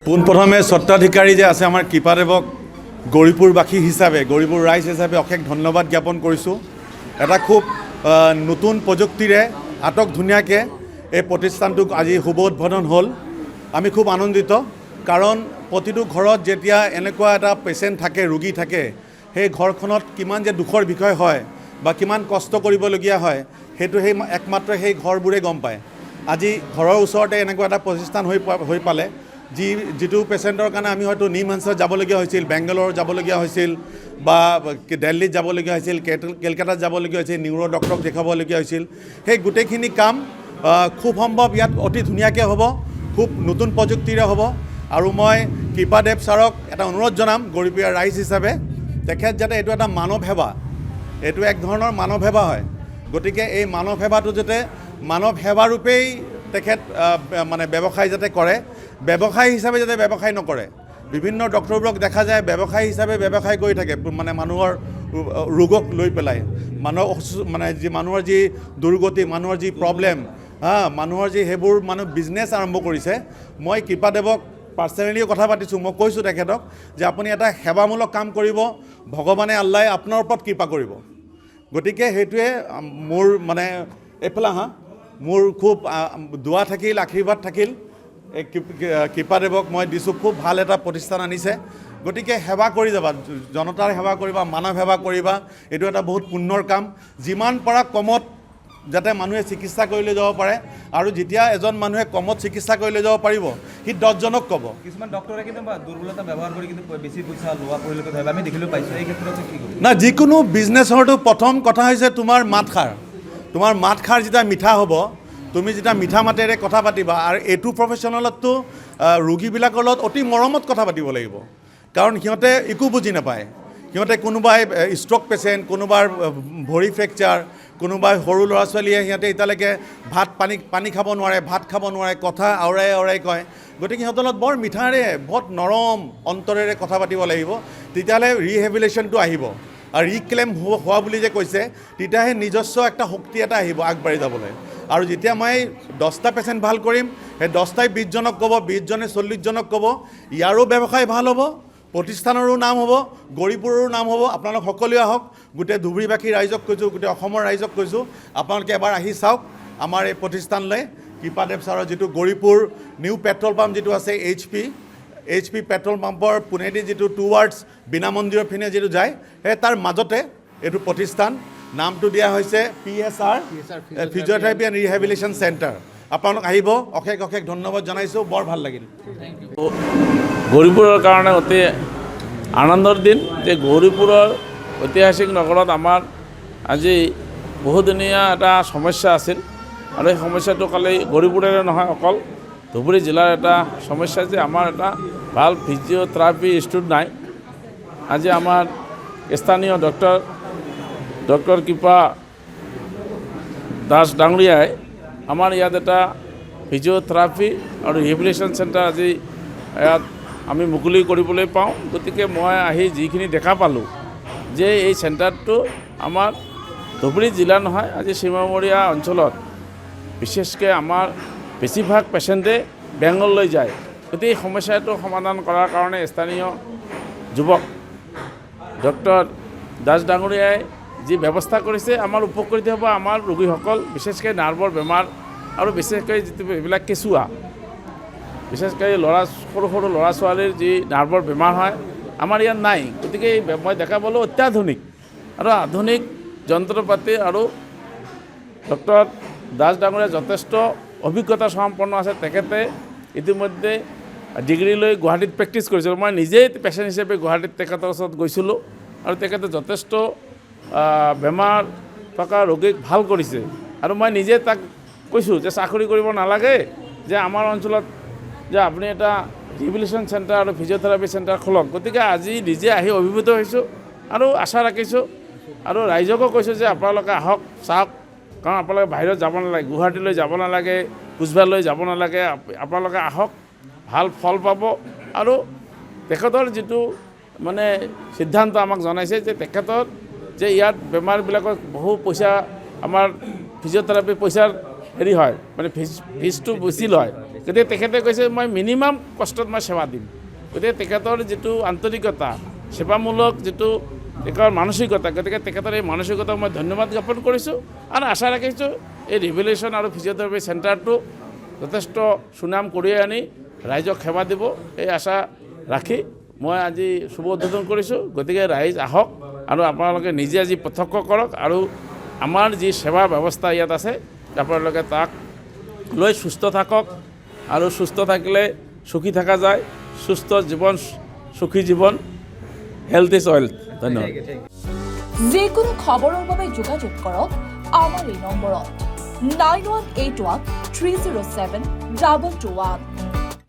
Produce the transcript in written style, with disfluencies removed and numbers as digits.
পোনপ্ৰথমে স্বত্বাধিকাৰী যে আছে আমাৰ কৃপাদেৱক গৌৰীপুৰবাসী হিচাপে গৌৰীপুৰ ৰাইজ হিচাপে অশেষ ধন্যবাদ জ্ঞাপন কৰিছোঁ। এটা খুব নতুন প্ৰযুক্তিৰে আটক ধুনীয়াকৈ এই প্ৰতিষ্ঠানটোক আজি শুভ উদ্বোধন হ'ল। আমি খুব আনন্দিত, কাৰণ প্ৰতিটো ঘৰত যেতিয়া এনেকুৱা এটা পেচেণ্ট থাকে, ৰোগী থাকে, সেই ঘৰখনত কিমান যে দুখৰ বিষয় হয় বা কিমান কষ্ট কৰিবলগীয়া হয়, সেইটো একমাত্ৰ সেই ঘৰবোৰে গম পায়। আজি ঘৰৰ ওচৰতে এনেকুৱা এটা প্ৰতিষ্ঠান হৈ পালে, যিটো পেচেণ্টৰ কাৰণে আমি হয়তো নিমহান্সত যাবলগীয়া হৈছিল, বেংগালোৰ যাবলগীয়া হৈছিল বা দিল্লীত যাবলগীয়া হৈছিল, কেলকাতাত যাবলগীয়া হৈছিল, নিউৰ ডক্টৰক দেখাবলগীয়া হৈছিল। সেই গোটেইখিনি কাম খুব সম্ভৱ ইয়াত অতি ধুনীয়াকৈ হ'ব, খুব নতুন প্ৰযুক্তিৰে হ'ব। আৰু মই কৃপাদেৱ ছাৰক এটা অনুৰোধ জনাম গৌৰীপুৰীয়া ৰাইজ হিচাপে, তেখেত যাতে এইটো এটা মানৱ সেৱা, এইটো এক ধৰণৰ মানৱ সেৱা হয়। গতিকে এই মানৱ সেৱাটো যাতে মানৱ সেৱাৰূপেই তেখেত মানে ব্যৱসায় যাতে কৰে, ব্যৱসায় হিচাপে যাতে ব্যৱসায় নকৰে। বিভিন্ন ডক্টৰবোৰক দেখা যায় ব্যৱসায় হিচাপে ব্যৱসায় কৰি থাকে, মানে মানুহৰ ৰোগক লৈ পেলাই, মানুহৰ যি দুৰ্গতি, মানুহৰ যি প্ৰব্লেম, মানুহৰ যি সেইবোৰ বিজনেছ আৰম্ভ কৰিছে। মই কৃপাদেৱক পাৰ্চনেলিও কথা পাতিছোঁ, মই কৈছোঁ তেখেতক যে আপুনি এটা সেৱামূলক কাম কৰিব, ভগৱানে আল্লাই আপোনাৰ ওপৰত কৃপা কৰিব। গতিকে সেইটোৱে মোৰ এইফালে মোৰ খুব দোৱা থাকিল, আশীৰ্বাদ থাকিল। এই কৃপাদেৱক মই দিছোঁ, খুব ভাল এটা প্ৰতিষ্ঠান আনিছে। গতিকে সেৱা কৰি যাবা, জনতাৰ সেৱা কৰিবা, মানৱ সেৱা কৰিবা, এইটো এটা বহুত পুণ্যৰ কাম। যিমান পৰা কমত যাতে মানুহে চিকিৎসা কৰি লৈ যাব পাৰে, আৰু যেতিয়া এজন মানুহে কমত চিকিৎসা কৰি লৈ যাব পাৰিব, সি 10জনক ক'ব। কিছুমান ডক্টৰে কিন্তু দুৰ্বলতা ব্যৱহাৰ কৰি কিন্তু বেছি পইচা লোৱা পৰিলক্ষিত হয়, আমি দেখিবলৈ পাইছোঁ। এই ক্ষেত্ৰত কি কৰিব? না, যিকোনো বিজনেছৰটো প্ৰথম কথা হৈছে তোমাৰ মাতষাৰ। তোমাৰ মাতষাৰ যেতিয়া মিঠা হ'ব, তুমি যেতিয়া মিঠা মাতেৰে কথা পাতিবা, আৰু এইটো প্ৰফেশ্যনেলততো ৰোগীবিলাকৰ লগত অতি মৰমত কথা পাতিব লাগিব, কাৰণ সিহঁতে একো বুজি নাপায়। সিহঁতে কোনোবাই ষ্ট্ৰক পেচেণ্ট, কোনোবাৰ ভৰি ফ্ৰেকচাৰ, কোনোবাই সৰু ল'ৰা ছোৱালীয়ে সিহঁতে এতিয়ালৈকে পানী খাব নোৱাৰে, ভাত খাব নোৱাৰে, কথা আওৰাই আওৰাই কয়। গতিকে সিহঁতৰ লগত বৰ মিঠাৰে, বহুত নৰম অন্তৰেৰে কথা পাতিব লাগিব, তেতিয়াহ'লে ৰিহেবিলিটেশ্যনটো আহিব। আৰু ৰিক্লেইম হোৱা বুলি যে কৈছে, তেতিয়াহে নিজস্ব এটা শক্তি এটা আহিব আগবাঢ়ি যাবলৈ। আৰু যেতিয়া মই 10টা পেচেণ্ট ভাল কৰিম, সেই 10টাই 20জনক ক'ব, 20জনে 40জনক ক'ব, ইয়াৰো ব্যৱসায় ভাল হ'ব, প্ৰতিষ্ঠানৰো নাম হ'ব, গৌৰীপুৰৰো নাম হ'ব। আপোনালোক সকলোৱে আহক, গোটেই ধুবুৰীবাসী ৰাইজক কৈছোঁ, গোটেই অসমৰ ৰাইজক কৈছোঁ, আপোনালোকে এবাৰ আহি চাওক আমাৰ এই প্ৰতিষ্ঠানলৈ। কৃপাদেৱ ছাৰৰ যিটো গৌৰীপুৰ নিউ পেট্ৰল পাম্প যিটো আছে, এইচ পি পেট্ৰল পাম্পৰ পোনেদি যিটো টুৱাৰ্ডছ বীণা মন্দিৰৰ পিনে যিটো যায়, সেই তাৰ মাজতে এইটো প্ৰতিষ্ঠান। নামটো দিয়া হৈছে PSR physiotherapy and rehabilitation centre. আপোনালোক আহিব, অশেষ অশেষ ধন্যবাদ জনাইছোঁ, বৰ ভাল লাগিল। গৌৰীপুৰৰ কাৰণে অতি আনন্দৰ দিন যে গৌৰীপুৰৰ ঐতিহাসিক নগৰত আমাৰ আজি বহুদিনীয়া এটা সমস্যা আছিল, আৰু এই সমস্যাটো খালি গৌৰীপুৰৰে নহয়, অকল ধুবুৰী জিলাৰ এটা সমস্যা যে আমাৰ এটা ভাল ফিজিঅ'থেৰাপি ইনষ্টিটিউট নাই। আজি আমাৰ স্থানীয় ডক্টৰ কৃপা দাস ডাঙৰীয়াই আমাৰ ইয়াত এটা ফিজিঅ'থেৰাপি আৰু ৰিহেবিলিটেশ্যন চেণ্টাৰ আজি ইয়াত আমি মুকলি কৰিবলৈ পাওঁ। গতিকে মই আহি যিখিনি দেখা পালোঁ যে এই চেণ্টাৰটো আমাৰ ধুবুৰী জিলা নহয়, আজি সীমামূৰীয়া অঞ্চলত বিশেষকৈ আমাৰ বেছিভাগ পেচেণ্টে বেংগললৈ যায়। গতিকে এই সমস্যাটো সমাধান কৰাৰ কাৰণে স্থানীয় যুৱক ডক্টৰ দাস ডাঙৰীয়াই যি ব্যৱস্থা কৰিছে, আমাৰ উপকৃত হ'ব আমাৰ ৰোগীসকল, বিশেষকৈ নাৰ্ভৰ বেমাৰ, আৰু বিশেষকৈ যিটো এইবিলাক কেঁচুৱা, বিশেষকৈ সৰু সৰু ল'ৰা ছোৱালীৰ যি নাৰ্ভৰ বেমাৰ হয়, আমাৰ ইয়াত নাই। গতিকে মই দেখা পালোঁ অত্যাধুনিক আৰু আধুনিক যন্ত্ৰ পাতি, আৰু ডক্টৰ দাস ডাঙৰীয়া যথেষ্ট অভিজ্ঞতা সম্পন্ন আছে। তেখেতে ইতিমধ্যে ডিগ্ৰী লৈ গুৱাহাটীত প্ৰেক্টিছ কৰিছিলোঁ। মই নিজেই পেচেণ্ট হিচাপে গুৱাহাটীত তেখেতৰ ওচৰত গৈছিলোঁ, আৰু তেখেতে যথেষ্ট বেমাৰ থকা ৰোগীক ভাল কৰিছে। আৰু মই নিজে তাক কৈছোঁ যে চাকৰি কৰিব নালাগে, যে আমাৰ অঞ্চলত যে আপুনি এটা ৰিহেবিলিটেশ্যন চেণ্টাৰ আৰু ফিজিঅ'থেৰাপি চেণ্টাৰ খোলক। গতিকে আজি নিজে আহি অভিভূত হৈছোঁ, আৰু আশা ৰাখিছোঁ, আৰু ৰাইজকো কৈছোঁ যে আপোনালোকে আহক, চাওক, কাৰণ আপোনালোকে বাহিৰত যাব নালাগে, গুৱাহাটীলৈ যাব নালাগে, কোচবিহাৰলৈ যাব নালাগে, আপোনালোকে আহক, ভাল ফল পাব। আৰু তেখেতৰ যিটো সিদ্ধান্ত আমাক জনাইছে যে তেখেতৰ যে ইয়াত বেমাৰবিলাকৰ বহু পইচা, আমাৰ ফিজিঅ'থেৰাপি পইচাৰ হয়, ফিজটো বেছি লয়, গতিকে তেখেতে কৈছে মই মিনিমাম কষ্টত মই সেৱা দিম। গতিকে তেখেতৰ যিটো আন্তৰিকতা, সেৱামূলক যিটো তেখেতৰ মানসিকতা, গতিকে তেখেতৰ এই মানসিকতাক মই ধন্যবাদ জ্ঞাপন কৰিছোঁ আৰু আশা ৰাখিছোঁ এই ৰিভেলিউশ্যন আৰু ফিজিঅ'থেৰাপি চেণ্টাৰটো যথেষ্ট সুনাম কঢ়িয়াই আনি ৰাইজক সেৱা দিব, এই আশা ৰাখি মই আজি শুভ উদ্বোধন কৰিছোঁ। গতিকে ৰাইজ আহক আৰু আপোনালোকে নিজে আজি প্ৰত্যক্ষ কৰক আৰু আমাৰ যি সেৱা ব্যৱস্থা ইয়াত আছে আপোনালোকে তাক লৈ সুস্থ থাকক আৰু সুস্থ থাকিলে সুখী থকা যায়। সুস্থ জীৱন, সুখী জীৱন, হেল্থ ইজ ৱেল্থ। ধন্যবাদ। যিকোনো খবৰৰ বাবে যোগাযোগ কৰক আমাৰ এই নম্বৰত 9181 307 221।